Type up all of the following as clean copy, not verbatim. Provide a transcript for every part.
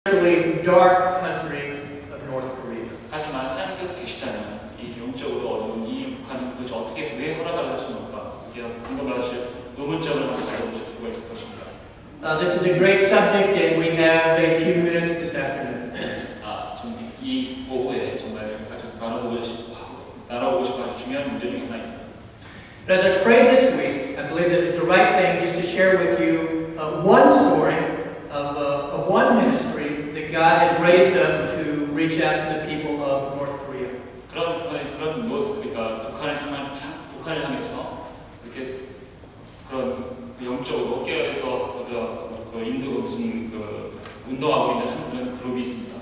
spiritually dark country of North Korea. 하지만 하나님께서 계시다면 이 영적으로 어려운 이 북한을 도대체 어떻게 왜 허락을 하시는가? 이제 궁금하실 의문점을 가져보실 수가 있을 것입니다. This is a great subject, and we have a few minutes this afternoon. 이 오후에 정말 아주 나눠보고 싶은 아주 중요한 문제 중에 하나입니다. But as I prayed this week, I believe that it's the right thing just to share with you one story of one ministry that God has raised up to reach out to the people of North Korea. 그런 모습, 그러니까 북한을 향해서 이렇게 그런 영적으로 깨어서 인도 무슨 운동하고 있는 그런 그룹이 있습니다.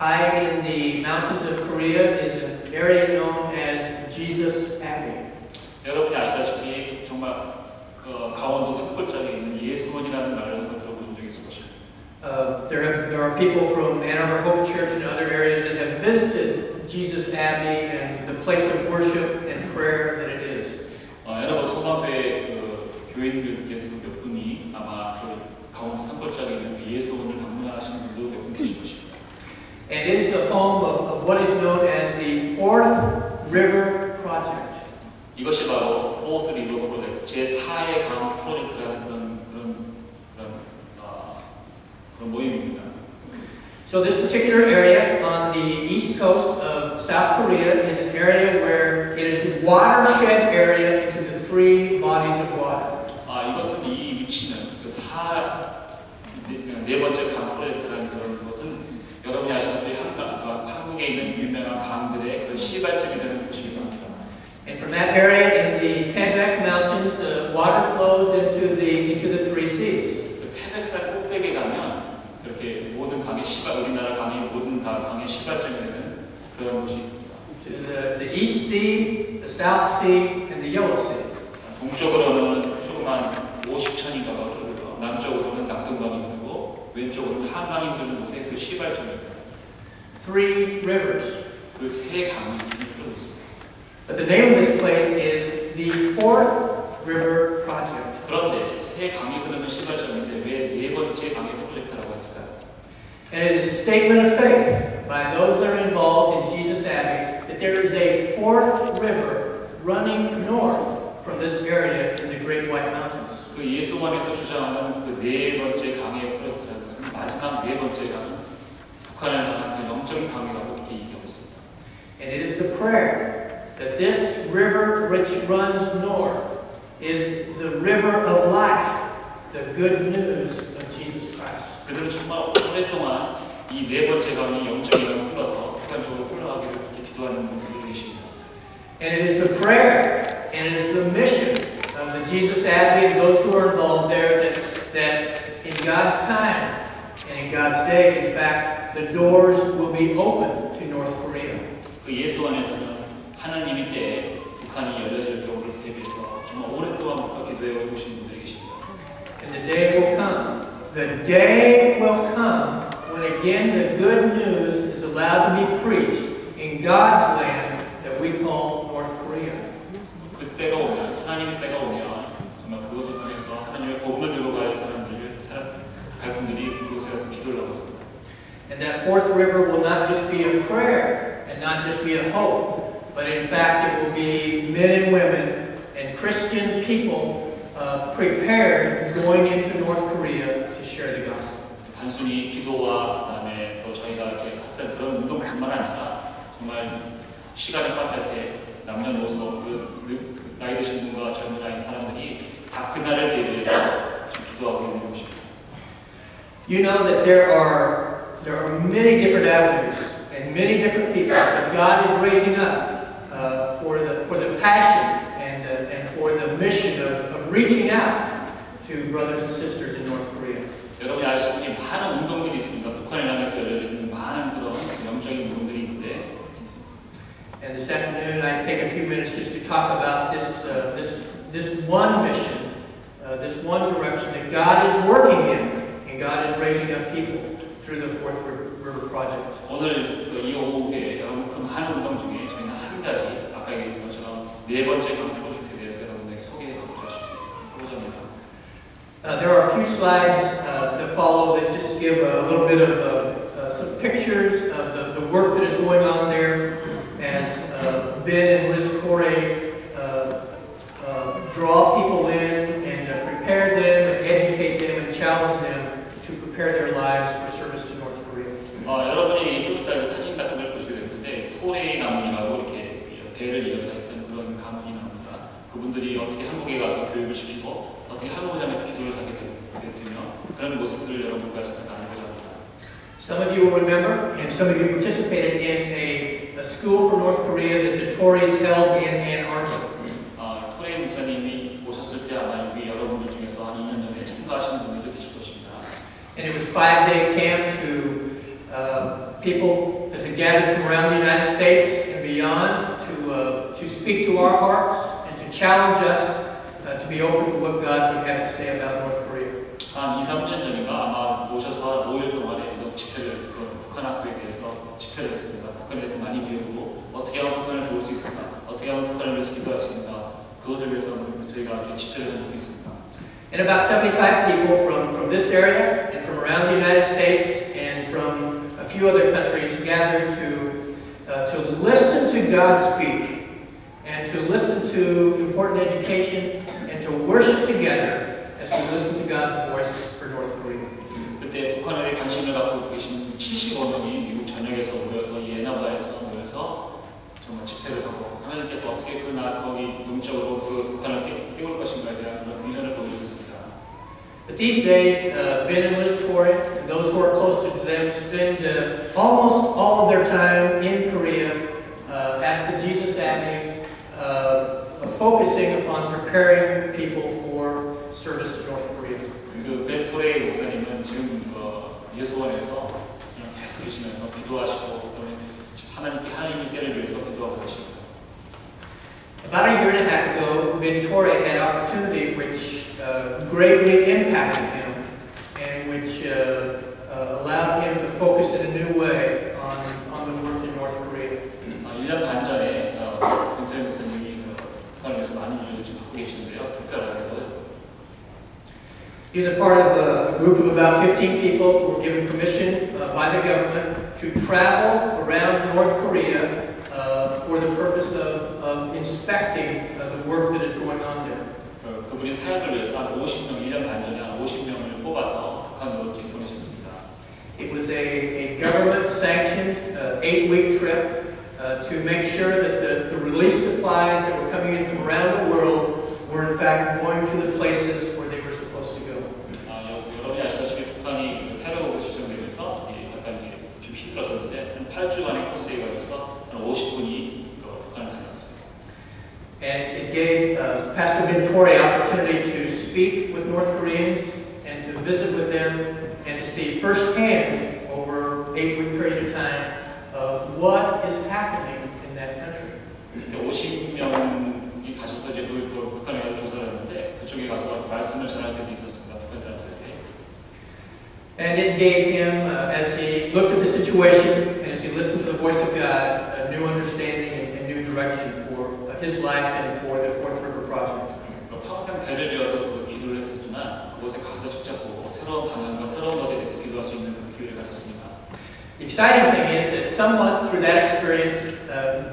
High in the mountains of Korea is an area known as Jesus Abbey. 여러분이 아시다시피 정말 강원도 산골짜기에 있는 예수원이라는 말을 한번 들어보신 적이 있을 것입니다. There are people from Ann Arbor Hope Church and other areas that have visited Jesus Abbey and the place of worship and prayer that it is. 앤 아버 소마배 교인들께서 몇 분이 아마 강원도 산골짜기에 있는 예수원을 방문하시는 분도 몇 분 계실 것입니다. And it is the home of what is known as the Fourth River Project. 이것이 바로 Fourth River Project, 제4의 강 프로젝트라는 그런 모임입니다. So this particular area on the east coast of South Korea is an area where it is a watershed area into the three bodies of water. 이것은 이 위치는 네 번째 강 프로젝트라는 그런 것은 여러분이 아시다시피 한국에 있는 유명한 강들의 그 시발점이 되는 곳이기도 합니다. And from that area in the Quebec Mountains, the water flows into the three seas. 그 태백산 꼭대기에 가면 이렇게 모든 강의 우리나라 강의 모든 강의 시발점이 되는 그런 곳이 있습니다. To the East Sea, the South Sea, and the Yellow Sea. 동쪽으로는 조그만 50천인가가 흐르고요. 남쪽으로는 낙동강이 흐르고 왼쪽으로는 한강이 흐르는 곳에 그 시발점입니다. Three rivers. 그 세 강이 흐르고 있습니다. But the name of this place is the Fourth River Project. 그런데 세 강이 흐르는 시발점인데 왜 네 번째 강의 프로젝트라고 했을까요? And it is a statement of faith by those that are involved in Jesus Abbey that there is a fourth river running north from this area in the Great White Mountains. 그 예수원에서 주장하는 그 네 번째 강의 프로젝트라는 것은 마지막 네 번째 강은 북한을 향한 그 영적인 강이라고 이렇게 얘기하고 있습니다. And it is the prayer that this river which runs north is the river of life, the good news of Jesus Christ. 그들은 정말 오랫동안 이 네 번째 강이 영적인 강을 흘러서 북한 쪽으로 흘러가기를 이렇게 기도하는 분들이 계십니다. And it is the prayer and it is the mission of the Jesus Abbey and those who are involved there that in God's time and in God's day, in fact, the doors will be open to North Korea. 그 예수원에서는 하나님의 때에 북한이 열려질 경우를 대비해서 정말 오랫동안부터 기도해 오신 분들이 계십니다. And the day will come. The day will come when again the good news is allowed to be preached in God's land that we call North Korea. 그때가 오면, 하나님의 때가 오면 정말 그것을 통해서 하나님의 복음을 들고 갈 분들이 그곳에 가서 기도를 하고 있습니다. And that fourth river will not just be a prayer and not just be a hope, but in fact it will be men and women and Christian people prepared going into North Korea to share the gospel. 단순히 기도와 그다음에 또 저희가 이렇게 했던 그런 운동뿐만 아니라 정말 시간이 허락할 때 남녀노소 나이 드신 분과 젊은 나이 사람들이 다 그날을 대비해서 기도하고 있는 곳입니다. You know that there are many different avenues and many different people that God is raising up for the passion and for the mission of reaching out to brothers and sisters in North Korea. 여러분이 아시다시피 많은 운동들이 있습니다. 북한을 향해서 열려있는 많은 그런 영적인 운동들이 있는데. And this afternoon, I take a few minutes just to talk about this one mission, this one direction that God is working in. And God is raising up people through the Fourth River Project. 오늘 이 오후에 여러분 그 많은 운동 중에 저희는 한 가지 아까 얘기했던 것처럼 네 번째 강 프로젝트에 대해서 여러분에게 소개해드리고 싶습니다. There are a few slides that follow that just give prepare their lives for service to North Korea. 여러분이 좀 이따 사진 같은 걸 보시게 될 텐데 토레이 가문이라고 이렇게 대를 이어서 했던 그런 가문이 나옵니다. 그분들이 어떻게 한국에 가서 교육을 시키고 어떻게 한국장에서 기도를 하게 되며 그런 모습들을 여러분과 잠깐 나누고자 합니다. Some of you will remember, and some of you participated in a school for North Korea that the Tories held in Ann Arbor. 토레이 목사님이 오셨을 때 아마 여기 여러분들 중에서 한 2년 전에 참가하시는 분들도 계실 것입니다. And it was a 5-day camp to people that had gathered from around the United States and beyond to speak to our hearts and to challenge us to be open to what God would have to say about North Korea. 한 2, 3년 전인가 아마 오셔서 5일 동안에 집회를 북한 학교에 대해서 집회를 했습니다. 북한에 대해서 많이 배우고 어떻게 하면 북한을 도울 수 있을까, 어떻게 하면 북한을 위해서 기도할 수 있는가, 그것을 위해서 저희가 이렇게 집회를 한 적이 있습니다. And about 75 people from this area and from around the United States and from a few other countries gathered to listen to God speak and to listen to important education and to worship together as we listen to God's voice for North Korea. 그때 북한에 관심을 갖고 계신 75명이 미국 전역에서 모여서 예나바에서 모여서 정말 집회를 하고 하나님께서 어떻게 거기 영적으로 그 북한을 깨울 것인가에 대한 그런 비전을 보여주셨습니다. But these days, Ben and Liz Torrey, and those who are close to them, spend almost all of their time in Korea at the Jesus Abbey, focusing upon preparing people for service to North Korea. 그 벤 토레이 목사님은 지금 예수원에서 그냥 계속 계시면서 기도하시고 하나님의 때를 위해서 기도하고 계십니다. About a year and a half ago, Ben Torrey had an opportunity which greatly impacted him and which allowed him to focus in a new way on the work in North Korea. 1년 반 전에 김태현 목사님이 북한을 위해서 많은 일을 지금 하고 계시는데요. 특별하게도 He was a part of a group of about 15 people who were given permission by the government to travel around North Korea for the purpose of inspecting the work that is going on there. 그분이 사역을 위해서 한 50명, 1년 반 전에 한 50명을 뽑아서 북한으로 보내셨습니다. It was a government-sanctioned 8-week trip to make sure that the relief supplies that were coming in from around the world were in fact going to the places where they were supposed to go. 여러분이 아시다시피 북한이 테러로 지정되면서 약간 좀 힘들었었는데 한 8주간의 코스에 걸쳐서 한 50분이 북한을 다녀왔습니다. And it gave Pastor Ben Torrey opportunity to speak with North Koreans and to visit with them and to see firsthand over an 8-week period of time what is happening in that country. 50명이 가셔서 이제 북한에 가서 조사를 했는데 그쪽에 가서 말씀을 전할 때도 있었습니다. 북한 사람들에게. And it gave him, as he looked at the situation and as he listened to the voice of God, a new understanding and new direction for his life and for the Fourth River Project. 평생 배를 이어서 기도를 했었지만 그곳에 가서 직접 보고 새로운 방향과 새로운 것에 대해서 기도할 수 있는 기회를 가졌습니다. The exciting thing is that somewhat through that experience,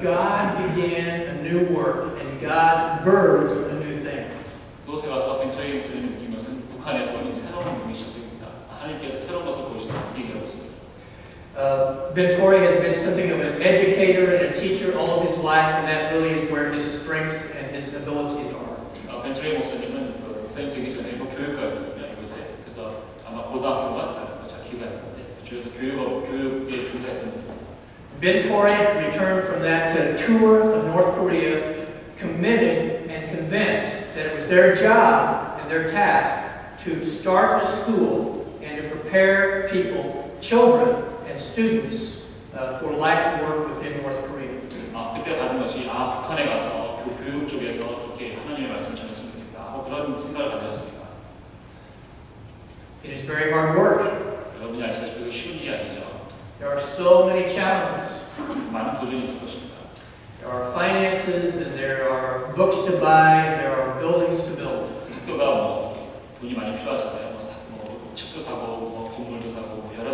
God began a new work and God birthed a new thing. 그곳에 가서 벤토리 목사님이 느낀 것은 북한에서 좀 새로운 운동이 시작됩니다. 하나님께서 새로운 것을 보여주는 얘기라고 했습니다. Ben Torrey has been something of an educator and a teacher all of his life, and that really is where his strengths and his abilities are. 벤토리 목사님은 목사님 되기 전에 교육가였거든요, 이곳에. 그래서 아마 고등학교가 잘 기억이 안 나는데 그쪽에서 교육에 종사했던 분입니다. Ben Torrey returned from that tour of North Korea, committed and convinced that it was their job and their task to start a school and to prepare people, children, and students for life work within North Korea. 그때 받은 것이 북한에 가서 그 교육 쪽에서 이렇게 하나님의 말씀을 전했으면 좋겠다 하고 그런 생각을 가졌습니다. It is very hard work. 여러분이 아시다시피 쉬운 일이 아니죠. There are so many challenges. 많은 도전이 있을 것입니다. There are finances, and there are books to buy, and there are buildings to build. 학교가 돈이 많이 필요하잖아요. 책도 사고, 건물도 사고, 여러